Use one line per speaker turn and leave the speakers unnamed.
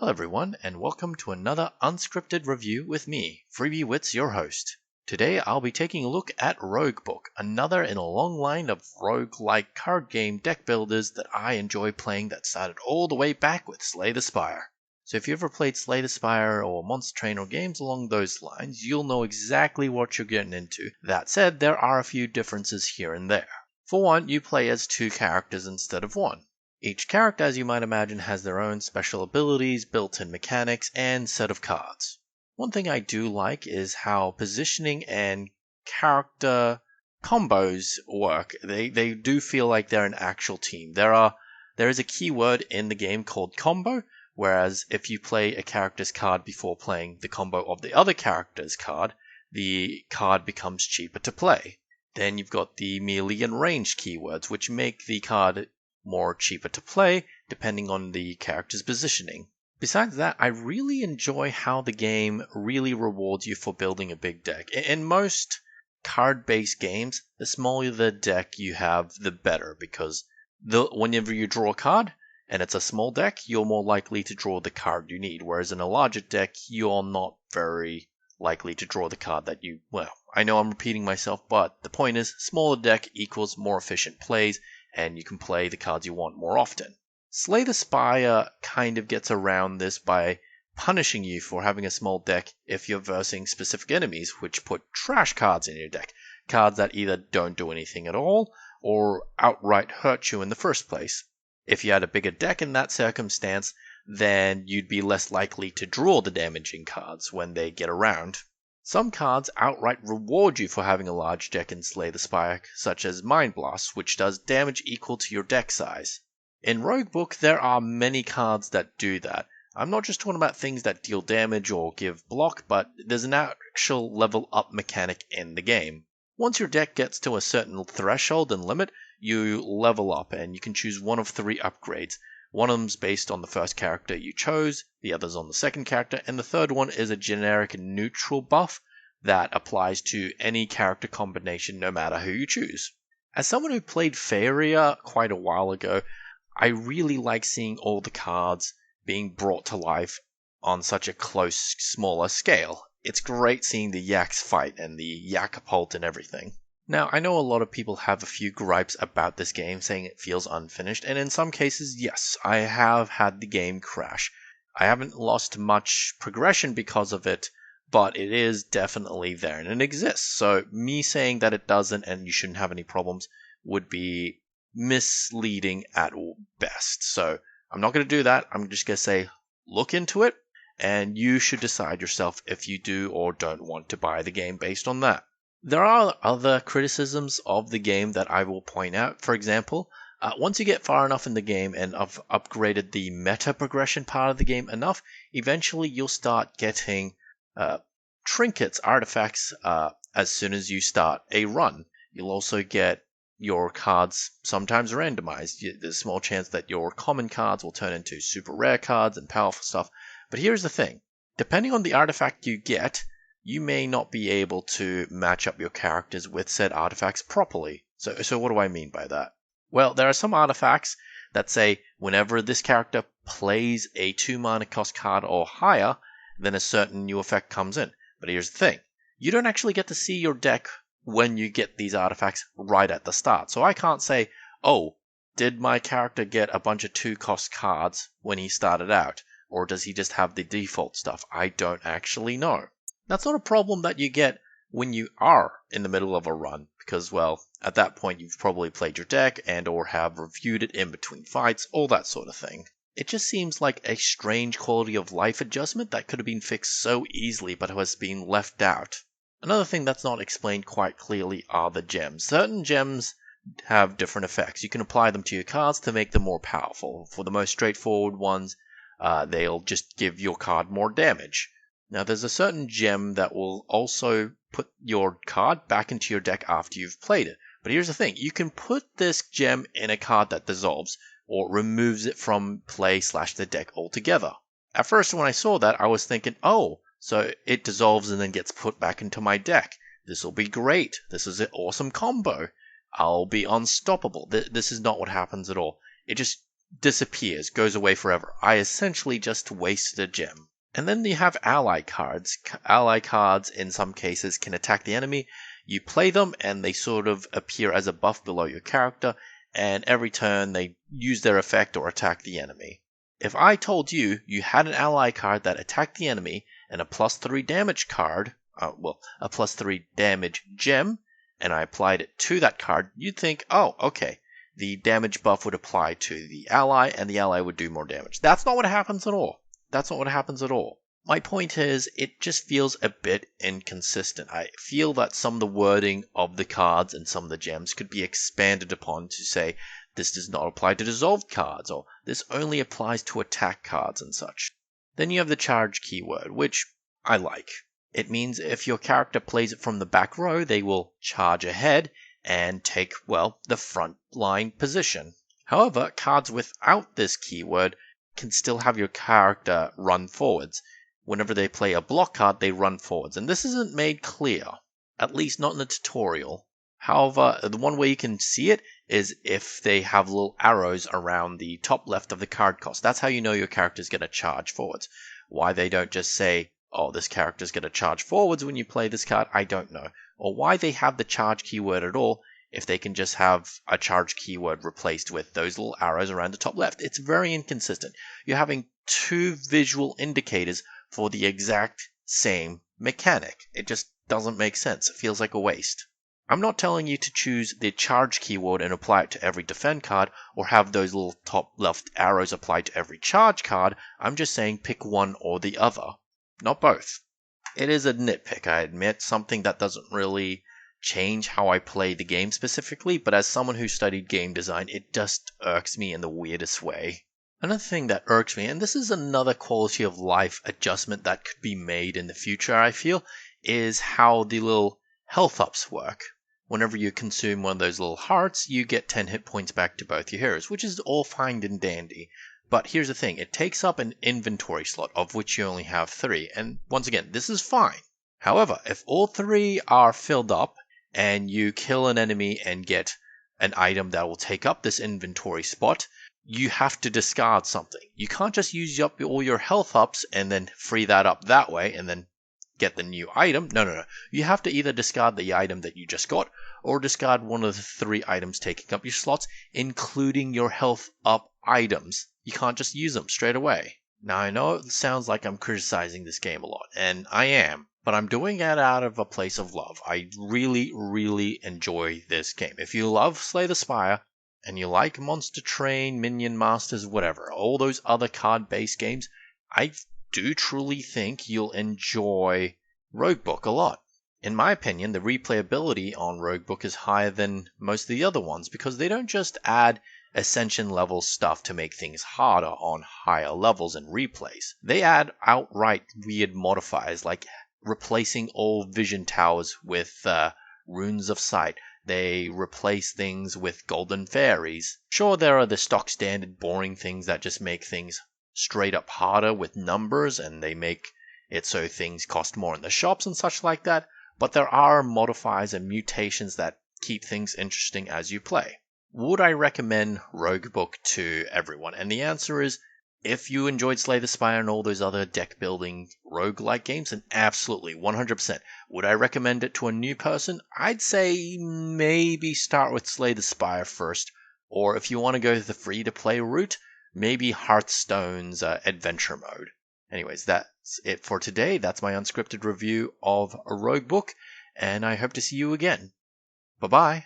Hello everyone, and welcome to another unscripted review with me, FreebieWits, your host. Today I'll be taking a look at RogueBook, another in a long line of roguelike card game deck builders that I enjoy playing that started all the way back with Slay the Spire. So if you ever played Slay the Spire or Monster Train or games along those lines, you'll know exactly what you're getting into. That said, there are a few differences here and there. For one, you play as two characters instead of one. Each character, as you might imagine, has their own special abilities, built-in mechanics, and set of cards. One thing I do like is how positioning and character combos work. They do feel like they're an actual team. There is a keyword in the game called combo, whereas if you play a character's card before playing the combo of the other character's card, the card becomes cheaper to play. Then you've got the melee and range keywords, which make the card more cheaper to play, depending on the character's positioning. Besides that, I really enjoy how the game really rewards you for building a big deck. In most card-based games, the smaller the deck you have, the better, because whenever you draw a card, and it's a small deck, you're more likely to draw the card you need, whereas in a larger deck, you're not very likely to draw the card that you, well, I know I'm repeating myself, but the point is, smaller deck equals more efficient plays, and you can play the cards you want more often. Slay the Spire kind of gets around this by punishing you for having a small deck if you're versing specific enemies, which put trash cards in your deck. Cards that either don't do anything at all, or outright hurt you in the first place. If you had a bigger deck in that circumstance, then you'd be less likely to draw the damaging cards when they get around. Some cards outright reward you for having a large deck in Slay the Spire, such as Mind Blast, which does damage equal to your deck size. In RogueBook, there are many cards that do that. I'm not just talking about things that deal damage or give block, but there's an actual level up mechanic in the game. Once your deck gets to a certain threshold and limit, you level up, and you can choose one of three upgrades. One of them's based on the first character you chose, the other's on the second character, and the third one is a generic neutral buff that applies to any character combination no matter who you choose. As someone who played Faeria quite a while ago, I really like seeing all the cards being brought to life on such a close, smaller scale. It's great seeing the Yaks fight and the Yakapult and everything. Now, I know a lot of people have a few gripes about this game, saying it feels unfinished, and in some cases, yes, I have had the game crash. I haven't lost much progression because of it, but it is definitely there, and it exists. So me saying that it doesn't and you shouldn't have any problems would be misleading at best. So I'm not going to do that. I'm just going to say look into it, and you should decide yourself if you do or don't want to buy the game based on that. There are other criticisms of the game that I will point out. For example, once you get far enough in the game and have upgraded the meta progression part of the game enough, eventually you'll start getting trinkets, artifacts, as soon as you start a run. You'll also get your cards sometimes randomized. There's a small chance that your common cards will turn into super rare cards and powerful stuff. But here's the thing. Depending on the artifact you get, you may not be able to match up your characters with said artifacts properly. So what do I mean by that? Well, there are some artifacts that say whenever this character plays a 2 mana cost card or higher, then a certain new effect comes in. But here's the thing. You don't actually get to see your deck when you get these artifacts right at the start. So I can't say, oh, did my character get a bunch of 2 cost cards when he started out? Or does he just have the default stuff? I don't actually know. That's not a problem that you get when you are in the middle of a run, because, well, at that point you've probably played your deck and or have reviewed it in between fights, all that sort of thing. It just seems like a strange quality of life adjustment that could have been fixed so easily but has been left out. Another thing that's not explained quite clearly are the gems. Certain gems have different effects. You can apply them to your cards to make them more powerful. For the most straightforward ones, they'll just give your card more damage. Now, there's a certain gem that will also put your card back into your deck after you've played it. But here's the thing. You can put this gem in a card that dissolves or removes it from play / the deck altogether. At first, when I saw that, I was thinking, oh, so it dissolves and then gets put back into my deck. This will be great. This is an awesome combo. I'll be unstoppable. This is not what happens at all. It just disappears, goes away forever. I essentially just wasted a gem. And then you have ally cards. Ally cards, in some cases, can attack the enemy. You play them, and they sort of appear as a buff below your character, and every turn they use their effect or attack the enemy. If I told you you had an ally card that attacked the enemy, and a +3 damage card, a +3 damage gem, and I applied it to that card, you'd think, oh, okay, the damage buff would apply to the ally, and the ally would do more damage. That's not what happens at all. That's not what happens at all. My point is, it just feels a bit inconsistent. I feel that some of the wording of the cards and some of the gems could be expanded upon to say, this does not apply to dissolved cards, or this only applies to attack cards and such. Then you have the charge keyword, which I like. It means if your character plays it from the back row, they will charge ahead and take, well, the front line position. However, cards without this keyword can still have your character run forwards. Whenever they play a block card, they run forwards. And this isn't made clear, at least not in the tutorial. However, the one way you can see it is if they have little arrows around the top left of the card cost. That's how you know your character's going to charge forwards. Why they don't just say, oh, this character's going to charge forwards when you play this card, I don't know. Or why they have the charge keyword at all, if they can just have a charge keyword replaced with those little arrows around the top left. It's very inconsistent. You're having two visual indicators for the exact same mechanic. It just doesn't make sense. It feels like a waste. I'm not telling you to choose the charge keyword and apply it to every defend card, or have those little top left arrows applied to every charge card. I'm just saying pick one or the other, not both. It is a nitpick, I admit, something that doesn't really change how I play the game specifically, but as someone who studied game design, it just irks me in the weirdest way. Another thing that irks me, and this is another quality of life adjustment that could be made in the future, I feel, is how the little health ups work. Whenever you consume one of those little hearts, you get 10 hit points back to both your heroes, which is all fine and dandy. But here's the thing, it takes up an inventory slot, of which you only have 3, and once again, this is fine. However, if all 3 are filled up, and you kill an enemy and get an item that will take up this inventory spot, you have to discard something. You can't just use up all your health ups and then free that up that way and then get the new item. No. You have to either discard the item that you just got, or discard one of the 3 items taking up your slots, including your health up items. You can't just use them straight away. Now I know it sounds like I'm criticizing this game a lot, and I am, but I'm doing it out of a place of love. I really, really enjoy this game. If you love Slay the Spire, and you like Monster Train, Minion Masters, whatever, all those other card-based games, I do truly think you'll enjoy RogueBook a lot. In my opinion, the replayability on RogueBook is higher than most of the other ones, because they don't just add Ascension level stuff to make things harder on higher levels and replays. They add outright weird modifiers like replacing all vision towers with runes of sight. They replace things with golden fairies. Sure, there are the stock standard boring things that just make things straight up harder with numbers, and they make it so things cost more in the shops and such like that, but there are modifiers and mutations that keep things interesting as you play. Would I recommend RogueBook to everyone? And the answer is, if you enjoyed Slay the Spire and all those other deck building roguelike games, then absolutely, 100%. Would I recommend it to a new person? I'd say maybe start with Slay the Spire first, or if you want to go the free to play route, maybe Hearthstone's adventure mode. Anyways, that's it for today. That's my unscripted review of RogueBook, and I hope to see you again. Bye-bye.